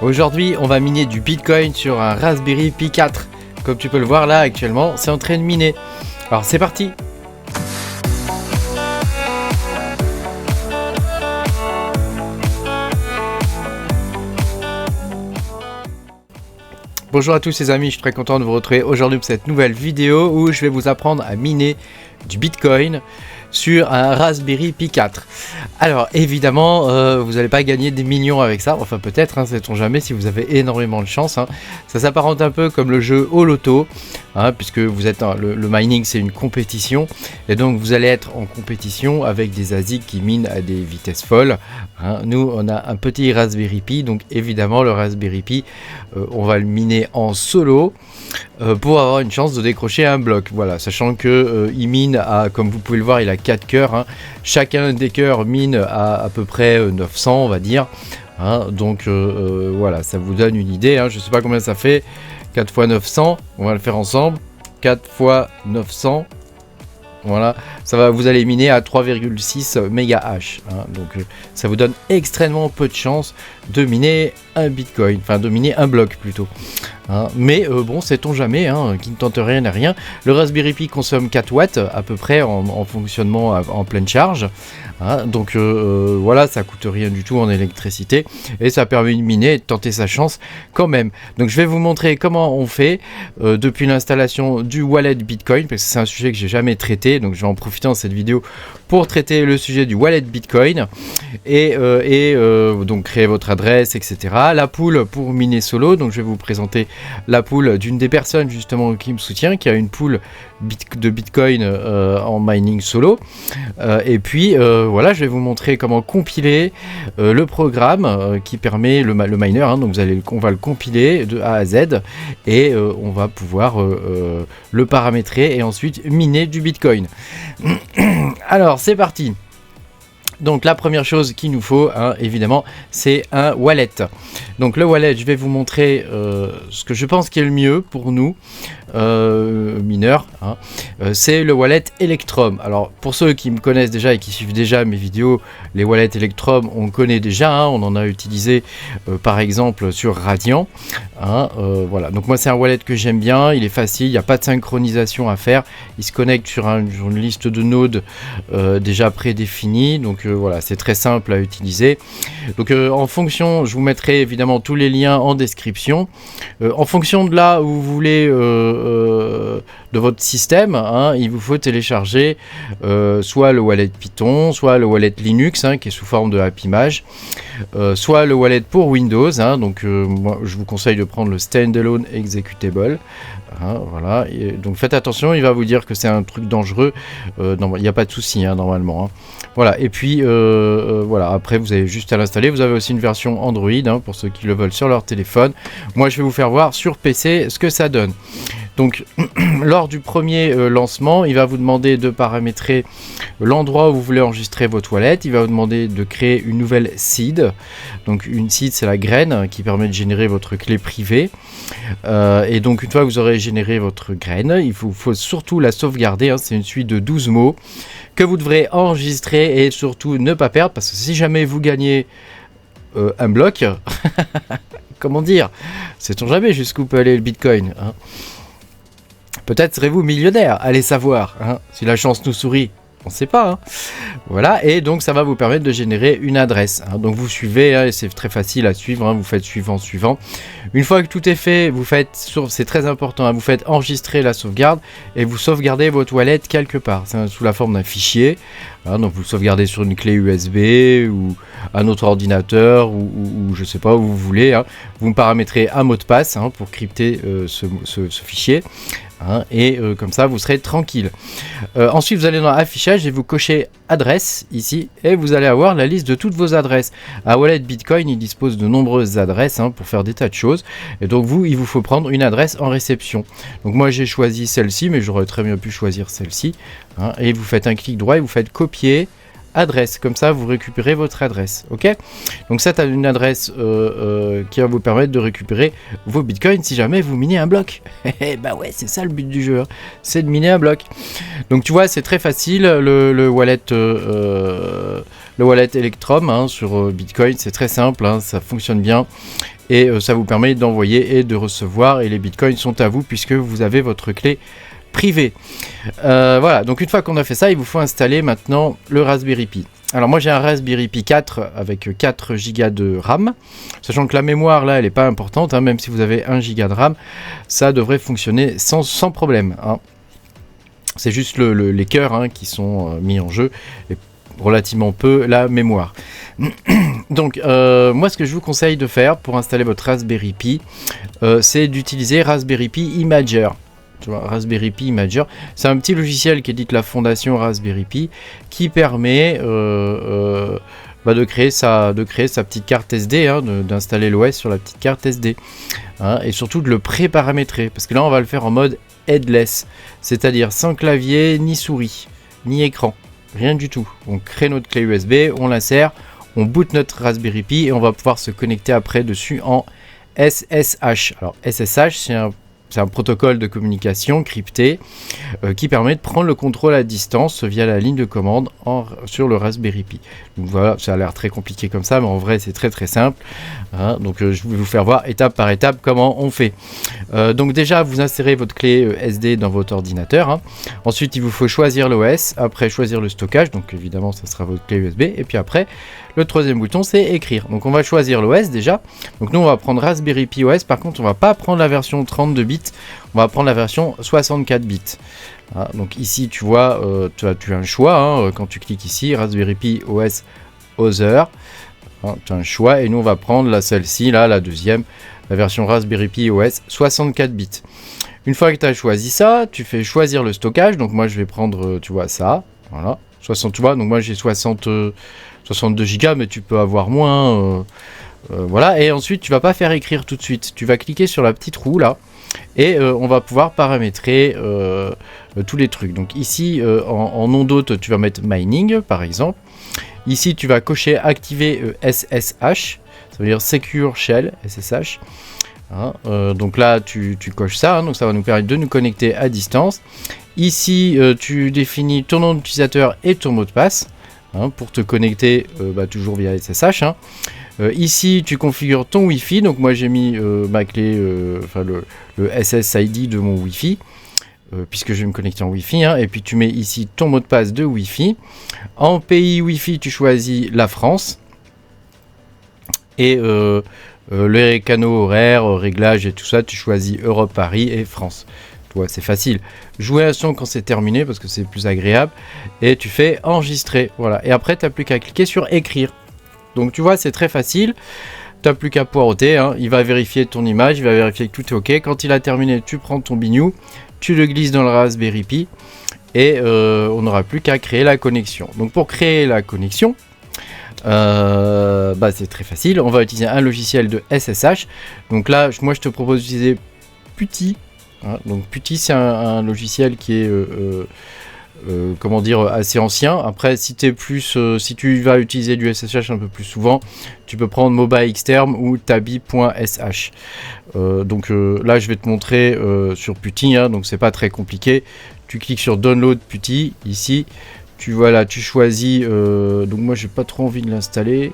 Aujourd'hui, on va miner du Bitcoin sur un Raspberry Pi 4. Comme tu peux le voir là actuellement, c'est en train de miner. Alors c'est parti! Bonjour à tous les amis, je suis très content de vous retrouver aujourd'hui pour cette nouvelle vidéo où je vais vous apprendre à miner du Bitcoin sur un Raspberry Pi 4. Alors évidemment, vous n'allez pas gagner des millions avec ça, enfin peut-être, sait-on jamais si vous avez énormément de chance. Ça s'apparente un peu comme le jeu au loto, puisque vous êtes le mining c'est une compétition, et donc vous allez être en compétition avec des ASIC qui minent à des vitesses folles. Nous on a un petit Raspberry Pi, donc évidemment le Raspberry Pi, on va le miner en solo pour avoir une chance de décrocher un bloc. Voilà, sachant que il mine à, comme vous pouvez le voir, il a 4 cœurs. Chacun des cœurs mine à peu près 900, on va dire. Donc voilà, ça vous donne une idée. Je sais pas combien ça fait. 4 fois 900, on va le faire ensemble. 4 fois 900. Voilà, vous allez miner à 3,6 mégahash. Donc ça vous donne extrêmement peu de chances de miner un Bitcoin, enfin de miner un bloc plutôt. Mais bon, sait-on jamais, qui ne tente rien à rien. Le Raspberry Pi consomme 4 watts à peu près en fonctionnement en pleine charge. Donc voilà, ça coûte rien du tout en électricité et ça permet de miner et de tenter sa chance quand même. Donc je vais vous montrer comment on fait depuis l'installation du wallet Bitcoin, parce que c'est un sujet que j'ai jamais traité, donc je vais en profiter dans cette vidéo pour traiter le sujet du wallet Bitcoin et donc créer votre adresse, etc. La pool pour miner solo, donc je vais vous présenter la pool d'une des personnes justement qui me soutient, qui a une pool de Bitcoin en mining solo, et puis voilà, je vais vous montrer comment compiler le programme qui permet le miner, donc on va le compiler de A à Z et on va pouvoir le paramétrer et ensuite miner du Bitcoin. Alors c'est parti. Donc la première chose qu'il nous faut, évidemment, c'est un wallet. Donc le wallet, je vais vous montrer ce que je pense qui est le mieux pour nous, mineurs. C'est le wallet Electrum. Alors pour ceux qui me connaissent déjà et qui suivent déjà mes vidéos, les wallets Electrum, on connaît déjà, on en a utilisé par exemple sur Radiant. Voilà, donc moi c'est un wallet que j'aime bien, il est facile, il n'y a pas de synchronisation à faire, il se connecte sur une liste de nodes déjà prédéfinie, donc voilà, c'est très simple à utiliser. Donc en fonction, je vous mettrai évidemment tous les liens en description. En fonction de là où vous voulez de votre système, il vous faut télécharger soit le wallet Python, soit le wallet Linux qui est sous forme de AppImage, soit le wallet pour Windows. Donc moi je vous conseille de prendre le Standalone Executable. Voilà, et donc faites attention, il va vous dire que c'est un truc dangereux. Il n'y a pas de souci normalement. Voilà, et puis voilà, après vous avez juste à l'installer. Vous avez aussi une version Android pour ceux qui le veulent sur leur téléphone. Moi je vais vous faire voir sur PC ce que ça donne. Donc lors du premier lancement, il va vous demander de paramétrer l'endroit où vous voulez enregistrer votre wallet. Il va vous demander de créer une nouvelle seed. Donc une seed, c'est la graine qui permet de générer votre clé privée. Et donc une fois que vous aurez généré votre graine, il faut surtout la sauvegarder. C'est une suite de 12 mots que vous devrez enregistrer et surtout ne pas perdre, parce que si jamais vous gagnez un bloc, comment dire, sait-on jamais jusqu'où peut aller le Bitcoin. Peut-être serez-vous millionnaire, allez savoir, si la chance nous sourit, on ne sait pas. Voilà, et donc ça va vous permettre de générer une adresse. Donc vous suivez, et c'est très facile à suivre, vous faites suivant. Une fois que tout est fait, vous faites, c'est très important, vous faites enregistrer la sauvegarde et vous sauvegardez votre wallet quelque part, sous la forme d'un fichier. Donc vous le sauvegardez sur une clé USB ou un autre ordinateur ou je sais pas où vous voulez. Vous me paramétrez un mot de passe pour crypter ce fichier. Et comme ça vous serez tranquille. Ensuite vous allez dans affichage et vous cochez adresse ici et vous allez avoir la liste de toutes vos adresses. Un wallet Bitcoin il dispose de nombreuses adresses pour faire des tas de choses, et donc il vous faut prendre une adresse en réception. Donc moi j'ai choisi celle-ci, mais j'aurais très bien pu choisir celle-ci, et vous faites un clic droit et vous faites copier adresse, comme ça vous récupérez votre adresse. Ok, donc ça, tu as une adresse qui va vous permettre de récupérer vos bitcoins si jamais vous minez un bloc. Bah ouais, c'est ça le but du jeu, c'est de miner un bloc. Donc tu vois, c'est très facile, le wallet Electrum sur Bitcoin, c'est très simple, ça fonctionne bien. et ça vous permet d'envoyer et de recevoir, et les bitcoins sont à vous puisque vous avez votre clé privée. Voilà, donc une fois qu'on a fait ça, il vous faut installer maintenant le Raspberry Pi. Alors moi j'ai un Raspberry Pi 4 avec 4 Go de RAM, sachant que la mémoire là elle n'est pas importante, hein, même si vous avez 1 Go de RAM, ça devrait fonctionner sans problème. Hein. C'est juste les cœurs hein, qui sont mis en jeu, et relativement peu la mémoire. Donc moi ce que je vous conseille de faire pour installer votre Raspberry Pi, c'est d'utiliser Raspberry Pi Imager. Tu vois, Raspberry Pi Imager, c'est un petit logiciel qui édite la fondation Raspberry Pi qui permet de créer sa petite carte SD, hein, d'installer l'OS sur la petite carte SD, hein, et surtout de le pré-paramétrer, parce que là on va le faire en mode headless, c'est-à-dire sans clavier, ni souris, ni écran, rien du tout. On crée notre clé USB, on l'insère, on boot notre Raspberry Pi et on va pouvoir se connecter après dessus en SSH. Alors SSH c'est un protocole de communication crypté qui permet de prendre le contrôle à distance via la ligne de commande sur le Raspberry Pi. Donc voilà, ça a l'air très compliqué comme ça, mais en vrai c'est très simple. Hein, donc je vais vous faire voir étape par étape comment on fait. Donc déjà vous insérez votre clé SD dans votre ordinateur. Hein. Ensuite il vous faut choisir l'OS, après choisir le stockage, donc évidemment ça sera votre clé USB, et puis après le troisième bouton c'est écrire. Donc on va choisir l'OS déjà. Donc nous on va prendre Raspberry Pi OS, par contre on va pas prendre la version 32 bits, on va prendre la version 64 bits. Ah, donc ici tu vois, tu as un choix, hein, quand tu cliques ici, Raspberry Pi OS Other, hein, tu as un choix, et nous on va prendre celle-ci, là, la deuxième, la version Raspberry Pi OS 64 bits. Une fois que tu as choisi ça, tu fais choisir le stockage, donc moi je vais prendre, tu vois, ça, voilà, 60, tu vois, donc moi j'ai 62 Go, mais tu peux avoir moins, voilà, et ensuite tu vas pas faire écrire tout de suite, tu vas cliquer sur la petite roue là, et on va pouvoir paramétrer tous les trucs. Donc ici en nom d'hôte tu vas mettre mining par exemple. Ici tu vas cocher activer SSH, ça veut dire Secure Shell SSH. Hein, donc là tu coches ça, hein, donc ça va nous permettre de nous connecter à distance. Ici tu définis ton nom d'utilisateur et ton mot de passe, hein, pour te connecter toujours via SSH. Hein. Ici tu configures ton Wi-Fi, donc moi j'ai mis ma clé, le SSID de mon Wi-Fi, puisque je vais me connecter en Wi-Fi, hein, et puis tu mets ici ton mot de passe de Wi-Fi. En pays Wi-Fi tu choisis la France, et les canaux horaires, réglages et tout ça, tu choisis Europe, Paris et France. Tu vois, c'est facile. Jouer un son quand c'est terminé parce que c'est plus agréable, et tu fais enregistrer, voilà, et après tu n'as plus qu'à cliquer sur écrire. Donc tu vois, c'est très facile, tu n'as plus qu'à poireauter, hein. Il va vérifier ton image, il va vérifier que tout est ok. Quand il a terminé, tu prends ton bignou, tu le glisses dans le Raspberry Pi, et on n'aura plus qu'à créer la connexion. Donc pour créer la connexion, c'est très facile, on va utiliser un logiciel de SSH. Donc là, moi je te propose d'utiliser PuTTY. Hein. Donc PuTTY c'est un logiciel qui est comment dire, assez ancien. Après si tu vas utiliser du SSH un peu plus souvent, tu peux prendre MobaXterm ou Tabi.sh. Donc là je vais te montrer sur PuTTY, hein, donc c'est pas très compliqué. Tu cliques sur Download PuTTY ici, tu choisis, donc moi j'ai pas trop envie de l'installer,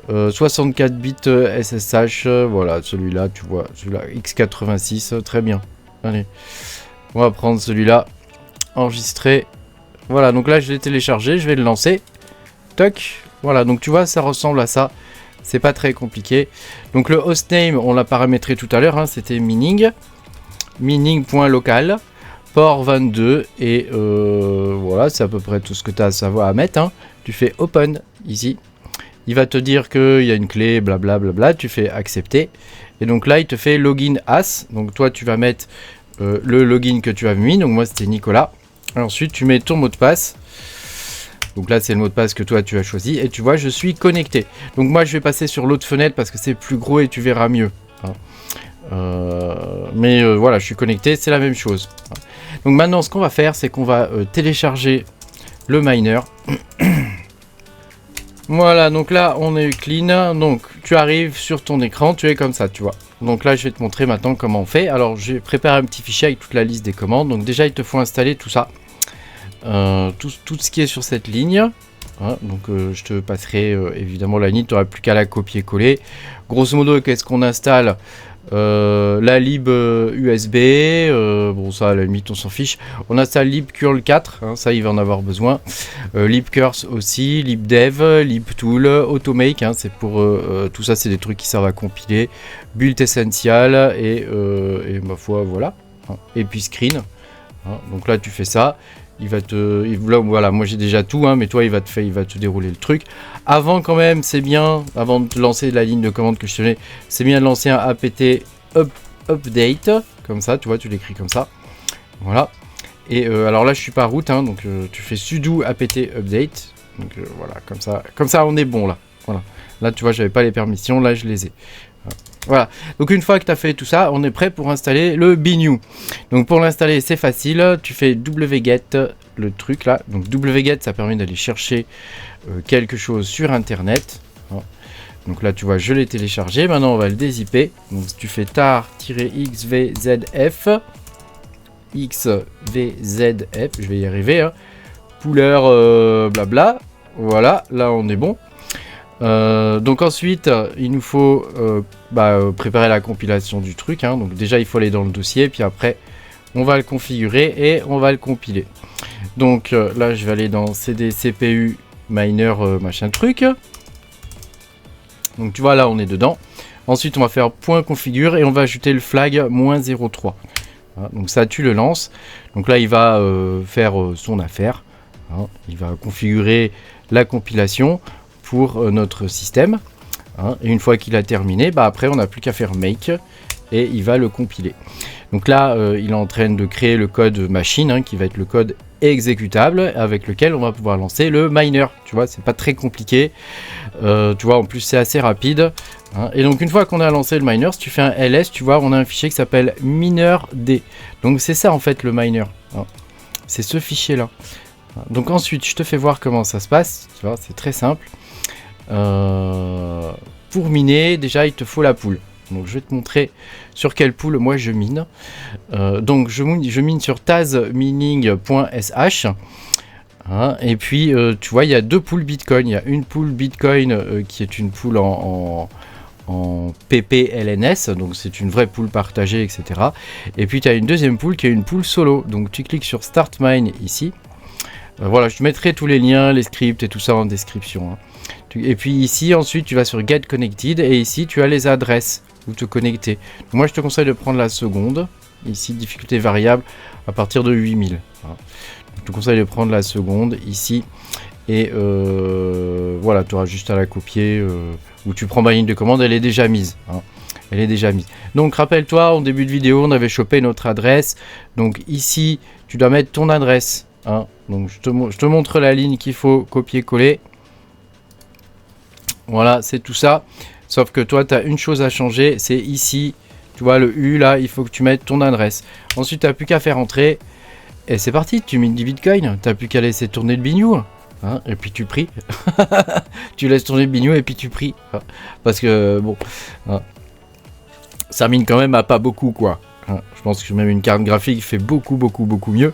64 bits SSH, voilà, celui-là, tu vois, celui-là, x86, très bien. Allez, on va prendre celui-là, enregistrer, voilà, donc là je l'ai téléchargé, je vais le lancer, toc, voilà, donc tu vois, ça ressemble à ça, c'est pas très compliqué. Donc le hostname, on l'a paramétré tout à l'heure, hein, c'était mining.local, port 22, et voilà, c'est à peu près tout ce que tu as à savoir à mettre, hein. Tu fais open ici, il va te dire qu'il y a une clé, blablabla, tu fais accepter, et donc là il te fait login as, donc toi tu vas mettre le login que tu as mis, donc moi c'était Nicolas, et ensuite tu mets ton mot de passe, donc là c'est le mot de passe que toi tu as choisi, et tu vois je suis connecté. Donc moi je vais passer sur l'autre fenêtre parce que c'est plus gros et tu verras mieux, hein. Mais voilà, je suis connecté, c'est la même chose. Donc maintenant ce qu'on va faire, c'est qu'on va télécharger le miner. Voilà, donc là on est clean, donc tu arrives sur ton écran, tu es comme ça, tu vois. Donc là je vais te montrer maintenant comment on fait. Alors j'ai préparé un petit fichier avec toute la liste des commandes. Donc déjà il te faut installer tout ça, tout ce qui est sur cette ligne. Hein, donc je te passerai évidemment la ligne, tu n'auras plus qu'à la copier-coller. Grosso modo, qu'est-ce qu'on installe? La lib USB, bon ça à la limite on s'en fiche. On installe libcurl 4, hein, ça il va en avoir besoin. Libcurse aussi, libdev, libtool, automake, hein, c'est pour tout ça, c'est des trucs qui servent à compiler. Build essential et ma foi voilà. Hein, et puis screen. Hein, donc là tu fais ça. Il va te, là, voilà, moi j'ai déjà tout, hein, mais toi il va te dérouler le truc. Avant quand même, c'est bien, avant de lancer la ligne de commande que je te donnais, c'est bien de lancer un apt update, comme ça, tu vois, tu l'écris comme ça. Voilà. Et alors là je suis pas root, hein, donc tu fais sudo apt update. Donc voilà, comme ça on est bon là. Voilà. Là tu vois, j'avais pas les permissions, là je les ai. Voilà, donc une fois que tu as fait tout ça, on est prêt pour installer le bnew. Donc pour l'installer, c'est facile, tu fais wget, le truc là. Donc wget, ça permet d'aller chercher quelque chose sur internet. Donc là, tu vois, je l'ai téléchargé. Maintenant, on va le dézipper. Donc tu fais tar-xvzf, xvzf, je vais y arriver, hein. Pooler, blabla. Voilà, là on est bon. Donc ensuite il nous faut préparer la compilation du truc, hein. Donc déjà il faut aller dans le dossier, puis après on va le configurer et on va le compiler. Donc là je vais aller dans cd cpu miner machin truc. Donc tu vois là on est dedans. Ensuite on va faire .configure et on va ajouter le flag -03. Voilà, donc ça tu le lances. Donc là il va faire son affaire, hein. Il va configurer la compilation pour notre système, hein, et une fois qu'il a terminé, après on n'a plus qu'à faire make et il va le compiler. Donc là il est en train de créer le code machine, hein, qui va être le code exécutable avec lequel on va pouvoir lancer le miner. Tu vois, c'est pas très compliqué, tu vois, en plus c'est assez rapide, hein. Et donc une fois qu'on a lancé le miner, si tu fais un ls, tu vois, on a un fichier qui s'appelle minerd. Donc c'est ça en fait le miner, hein. C'est ce fichier là. Donc ensuite je te fais voir comment ça se passe, tu vois, c'est très simple. Pour miner, déjà il te faut la pool. Donc je vais te montrer sur quelle pool moi je mine. Donc je mine sur tazmining.sh, hein, et puis tu vois il y a deux pools Bitcoin. Il y a une pool Bitcoin qui est une pool en PPLNS, donc c'est une vraie pool partagée, etc. Et puis tu as une deuxième pool qui est une pool solo. Donc tu cliques sur Start Mine ici. Voilà, je te mettrai tous les liens, les scripts et tout ça en description, hein. Et puis ici, ensuite, tu vas sur Get Connected et ici, tu as les adresses où te connecter. Donc, moi, je te conseille de prendre la seconde. Ici, difficulté variable à partir de 8000. Voilà. Je te conseille de prendre la seconde ici. Et voilà, tu auras juste à la copier. Ou tu prends ma ligne de commande, elle est déjà mise, hein. Elle est déjà mise. Donc, rappelle-toi, en début de vidéo, on avait chopé notre adresse. Donc ici, tu dois mettre ton adresse, hein. Donc, je te montre la ligne qu'il faut copier-coller. Voilà, c'est tout ça. Sauf que toi, tu as une chose à changer. C'est ici, tu vois, le U, là, il faut que tu mettes ton adresse. Ensuite, tu n'as plus qu'à faire entrer. Et c'est parti, tu mines du Bitcoin. Tu n'as plus qu'à laisser tourner le bnew, hein, et puis tu pries. Tu laisses tourner le bnew et puis tu pries. Hein, parce que, bon, hein, ça mine quand même à pas beaucoup, quoi. Hein, je pense que même une carte graphique fait beaucoup mieux.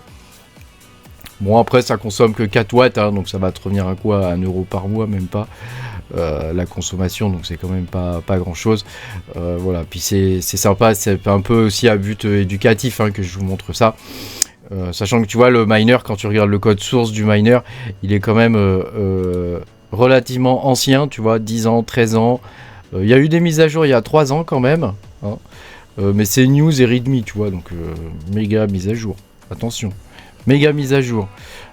Bon, après, ça consomme que 4 watts, hein, donc ça va te revenir à quoi? À 1 euro par mois, même pas. La consommation, donc c'est quand même pas grand chose. Voilà, puis c'est sympa, c'est un peu aussi à but éducatif, hein, que je vous montre ça. Sachant que tu vois, le miner, quand tu regardes le code source du miner, il est quand même relativement ancien, tu vois, 10 ans, 13 ans. Il y a eu des mises à jour il y a 3 ans quand même, hein, mais c'est news et readme, tu vois, donc méga mise à jour. Attention, méga mise à jour.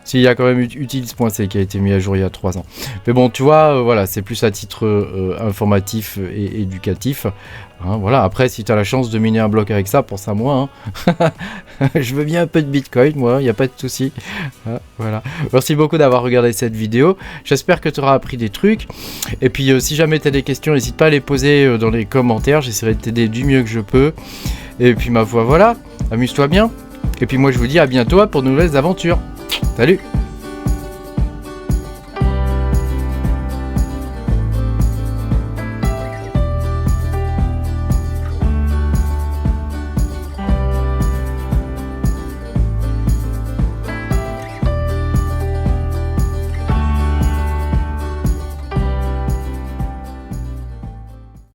S'il y a quand même utils.c qui a été mis à jour il y a 3 ans. Mais bon, tu vois, voilà, c'est plus à titre informatif et éducatif. Hein, voilà, après, si tu as la chance de miner un bloc avec ça, pense à moi. Hein. Je veux bien un peu de Bitcoin, moi, il n'y a pas de souci. Hein, voilà. Merci beaucoup d'avoir regardé cette vidéo. J'espère que tu auras appris des trucs. Et puis, si jamais tu as des questions, n'hésite pas à les poser dans les commentaires. J'essaierai de t'aider du mieux que je peux. Et puis, ma foi, voilà, amuse-toi bien. Et puis, moi, je vous dis à bientôt pour de nouvelles aventures. Salut!